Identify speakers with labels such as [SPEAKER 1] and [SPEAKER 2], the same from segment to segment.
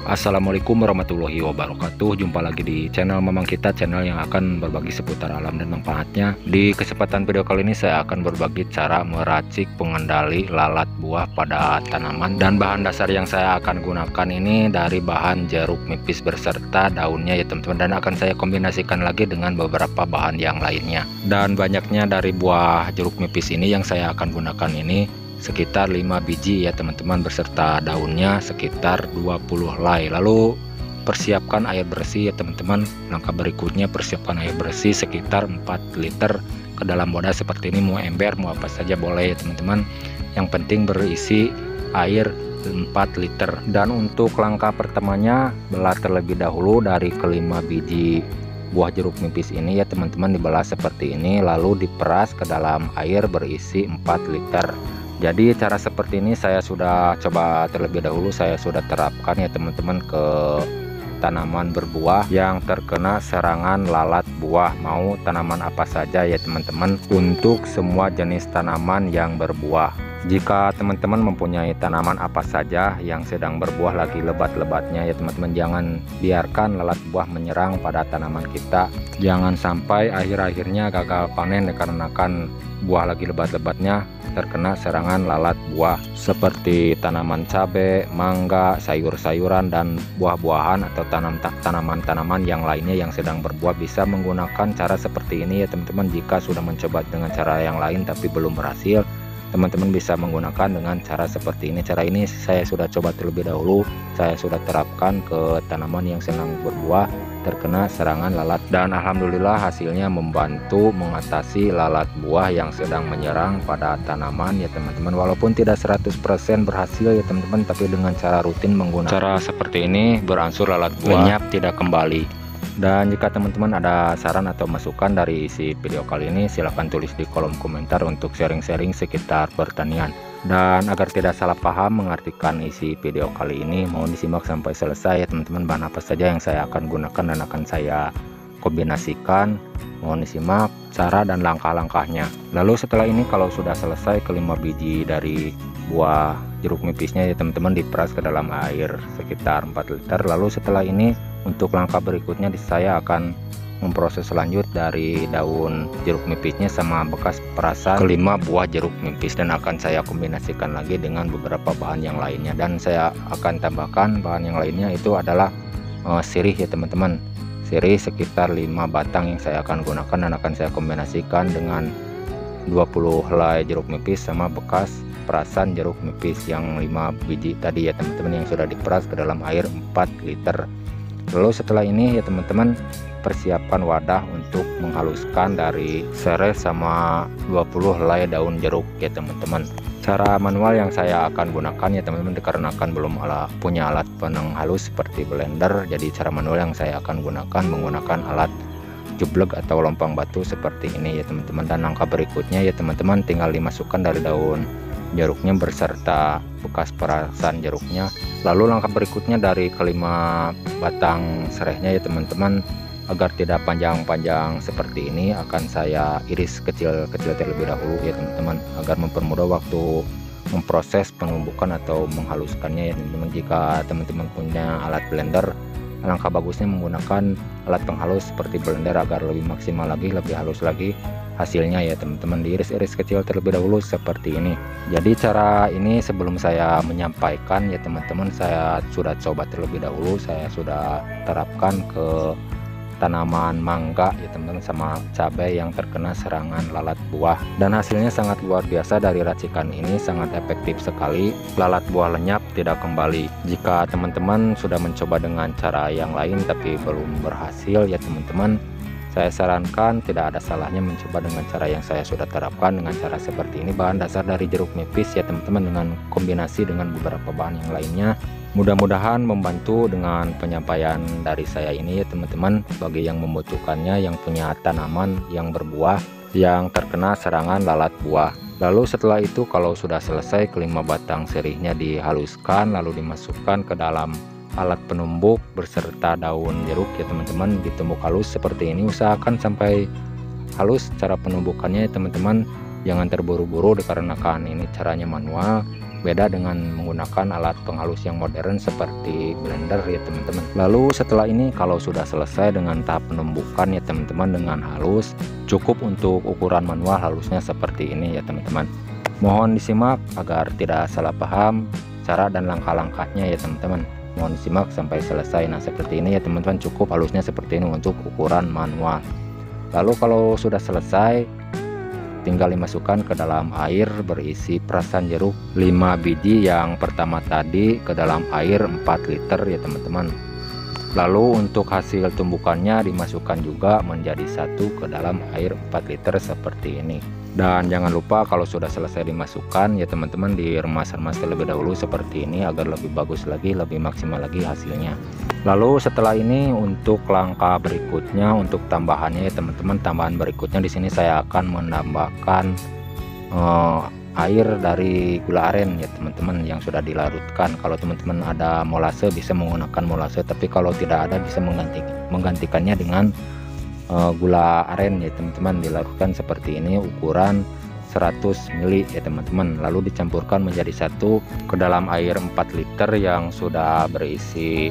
[SPEAKER 1] Assalamualaikum warahmatullahi wabarakatuh. Jumpa lagi di channel Mamang Kita, channel yang akan berbagi seputar alam dan manfaatnya. Di kesempatan video kali ini saya akan berbagi cara meracik pengendali lalat buah pada tanaman. Dan bahan dasar yang saya akan gunakan ini dari bahan jeruk nipis berserta daunnya ya teman-teman. Dan akan saya kombinasikan lagi dengan beberapa bahan yang lainnya. Dan banyaknya dari buah jeruk nipis ini yang saya akan gunakan ini sekitar 5 biji ya teman-teman, beserta daunnya sekitar 20 helai. Lalu persiapkan air bersih ya teman-teman. Langkah berikutnya persiapkan air bersih sekitar 4 liter ke dalam wadah seperti ini, mau ember mau apa saja boleh ya teman-teman, yang penting berisi air 4 liter. Dan untuk langkah pertamanya, belah terlebih dahulu dari kelima biji buah jeruk nipis ini ya teman-teman, dibelah seperti ini lalu diperas ke dalam air berisi 4 liter. Jadi cara seperti ini saya sudah coba terlebih dahulu, saya sudah terapkan ya teman-teman ke tanaman berbuah yang terkena serangan lalat buah, mau tanaman apa saja ya teman-teman, untuk semua jenis tanaman yang berbuah. Jika teman-teman mempunyai tanaman apa saja yang sedang berbuah lagi lebat-lebatnya ya teman-teman, jangan biarkan lalat buah menyerang pada tanaman kita. Jangan sampai akhir-akhirnya gagal panen dikarenakan buah lagi lebat-lebatnya terkena serangan lalat buah seperti tanaman cabai, mangga, sayur-sayuran dan buah-buahan atau tanaman-tanaman yang lainnya yang sedang berbuah. Bisa menggunakan cara seperti ini ya teman-teman. Jika sudah mencoba dengan cara yang lain tapi belum berhasil, teman-teman bisa menggunakan dengan cara seperti ini. Cara ini saya sudah coba terlebih dahulu, saya sudah terapkan ke tanaman yang sedang berbuah terkena serangan lalat, dan alhamdulillah hasilnya membantu mengatasi lalat buah yang sedang menyerang pada tanaman ya teman-teman. Walaupun tidak 100% berhasil ya teman-teman, tapi dengan cara rutin menggunakan cara seperti ini berangsur lalat buah lenyap tidak kembali. Dan jika teman-teman ada saran atau masukan dari isi video kali ini, silahkan tulis di kolom komentar untuk sharing-sharing sekitar pertanian. Dan agar tidak salah paham mengartikan isi video kali ini, mohon disimak sampai selesai ya teman-teman. Bahan apa saja yang saya akan gunakan dan akan saya kombinasikan, mohon disimak cara dan langkah-langkahnya. Lalu setelah ini kalau sudah selesai kelima biji dari buah jeruk nipisnya ya teman-teman, diperas ke dalam air sekitar 4 liter. Lalu setelah ini untuk langkah berikutnya saya akan memproses lanjut dari daun jeruk nipisnya sama bekas perasan kelima buah jeruk nipis, dan akan saya kombinasikan lagi dengan beberapa bahan yang lainnya. Dan saya akan tambahkan bahan yang lainnya itu adalah sirih ya teman-teman. Sirih sekitar 5 batang yang saya akan gunakan dan akan saya kombinasikan dengan 20 helai jeruk nipis sama bekas perasan jeruk nipis yang 5 biji tadi ya teman-teman, yang sudah diperas ke dalam air 4 liter. Lalu setelah ini ya teman-teman, persiapkan wadah untuk menghaluskan dari serai sama 20 helai daun jeruk ya teman-teman. Cara manual yang saya akan gunakan ya teman-teman, dikarenakan belum punya alat penghalus seperti blender, jadi cara manual yang saya akan gunakan menggunakan alat jublek atau lompang batu seperti ini ya teman-teman. Dan langkah berikutnya ya teman-teman, tinggal dimasukkan dari daun jeruknya berserta bekas perasan jeruknya. Lalu langkah berikutnya dari kelima batang serehnya ya teman-teman, agar tidak panjang-panjang seperti ini akan saya iris kecil-kecil terlebih dahulu ya teman-teman, agar mempermudah waktu memproses penumbukan atau menghaluskannya ya teman-teman. Jika teman-teman punya alat blender, alangkah bagusnya menggunakan alat penghalus seperti blender agar lebih maksimal lagi, lebih halus lagi hasilnya ya teman-teman. Diiris-iris kecil terlebih dahulu seperti ini. Jadi cara ini sebelum saya menyampaikan ya teman-teman, saya sudah coba terlebih dahulu, saya sudah terapkan ke tanaman mangga ya teman-teman sama cabai yang terkena serangan lalat buah, dan hasilnya sangat luar biasa. Dari racikan ini sangat efektif sekali, lalat buah lenyap tidak kembali. Jika teman-teman sudah mencoba dengan cara yang lain tapi belum berhasil ya teman-teman, saya sarankan tidak ada salahnya mencoba dengan cara yang saya sudah terapkan, dengan cara seperti ini. Bahan dasar dari jeruk nipis ya teman-teman, dengan kombinasi dengan beberapa bahan yang lainnya, mudah-mudahan membantu dengan penyampaian dari saya ini ya teman-teman, bagi yang membutuhkannya, yang punya tanaman yang berbuah yang terkena serangan lalat buah. Lalu setelah itu kalau sudah selesai, kelima batang sirihnya dihaluskan lalu dimasukkan ke dalam alat penumbuk berserta daun jeruk ya teman-teman, ditumbuk halus seperti ini. Usahakan sampai halus cara penumbukannya ya teman-teman, jangan terburu-buru dikarenakan ini caranya manual. beda dengan menggunakan alat penghalus yang modern seperti blender ya teman-teman. Lalu setelah ini kalau sudah selesai dengan tahap penumbukan ya teman-teman dengan halus, cukup untuk ukuran manual halusnya seperti ini ya teman-teman. Mohon disimak agar tidak salah paham cara dan langkah-langkahnya ya teman-teman. Mohon disimak sampai selesai. Nah seperti ini ya teman-teman, cukup halusnya seperti ini untuk ukuran manual. Lalu kalau sudah selesai, tinggal dimasukkan ke dalam air berisi perasan jeruk 5 biji yang pertama tadi ke dalam air 4 liter ya teman-teman. Lalu untuk hasil tumbukannya dimasukkan juga menjadi satu ke dalam air 4 liter seperti ini. Dan jangan lupa kalau sudah selesai dimasukkan ya teman-teman, diremas-remas terlebih dahulu seperti ini agar lebih bagus lagi, lebih maksimal lagi hasilnya. Lalu setelah ini untuk langkah berikutnya, untuk tambahannya ya teman-teman, tambahan berikutnya di sini saya akan menambahkan air dari gula aren ya teman-teman yang sudah dilarutkan. Kalau teman-teman ada molase bisa menggunakan molase, tapi kalau tidak ada bisa menggantikannya dengan gula aren ya teman-teman, dilarutkan seperti ini ukuran 100 ml ya teman-teman. Lalu dicampurkan menjadi satu ke dalam air 4 liter yang sudah berisi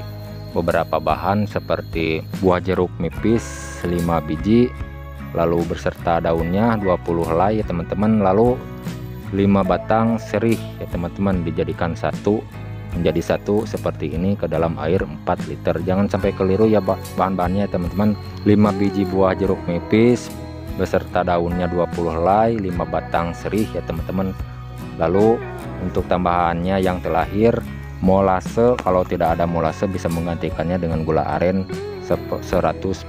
[SPEAKER 1] beberapa bahan seperti buah jeruk nipis 5 biji, lalu berserta daunnya 20 helai ya teman-teman, lalu 5 batang serih ya teman-teman, dijadikan satu menjadi satu seperti ini ke dalam air 4 liter. Jangan sampai keliru ya bahan-bahannya teman-teman. 5 biji buah jeruk nipis beserta daunnya 20 helai, 5 batang serih ya teman-teman. Lalu untuk tambahannya yang terakhir molase, kalau tidak ada molase bisa menggantikannya dengan gula aren 100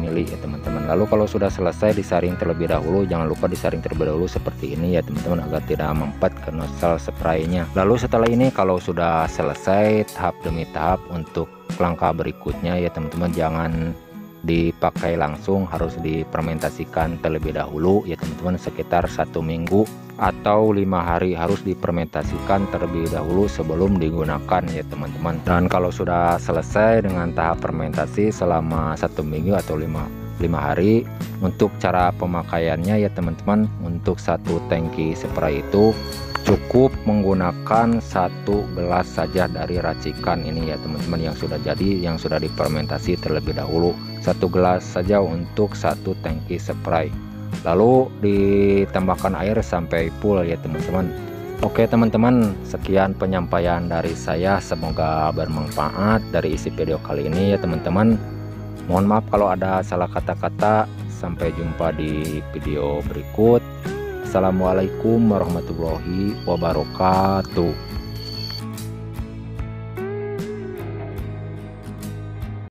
[SPEAKER 1] ml ya teman-teman. Lalu kalau sudah selesai disaring terlebih dahulu, jangan lupa disaring terlebih dahulu seperti ini ya teman-teman agar tidak mempat ke nozzle spraynya. Lalu setelah ini kalau sudah selesai tahap demi tahap untuk langkah berikutnya ya teman-teman, jangan dipakai langsung, harus difermentasikan terlebih dahulu ya teman-teman, sekitar 1 minggu atau 5 hari harus difermentasikan terlebih dahulu sebelum digunakan ya teman-teman. Dan kalau sudah selesai dengan tahap fermentasi selama 1 minggu atau 5 hari, untuk cara pemakaiannya ya teman-teman, untuk satu tangki spray itu cukup menggunakan 1 gelas saja dari racikan ini ya teman-teman yang sudah jadi, yang sudah difermentasi terlebih dahulu. 1 gelas saja untuk satu tangki spray, lalu ditambahkan air sampai full ya teman-teman. Oke teman-teman, sekian penyampaian dari saya, semoga bermanfaat dari isi video kali ini ya teman-teman. Mohon maaf kalau ada salah kata-kata. Sampai jumpa di video berikut. Assalamualaikum warahmatullahi wabarakatuh.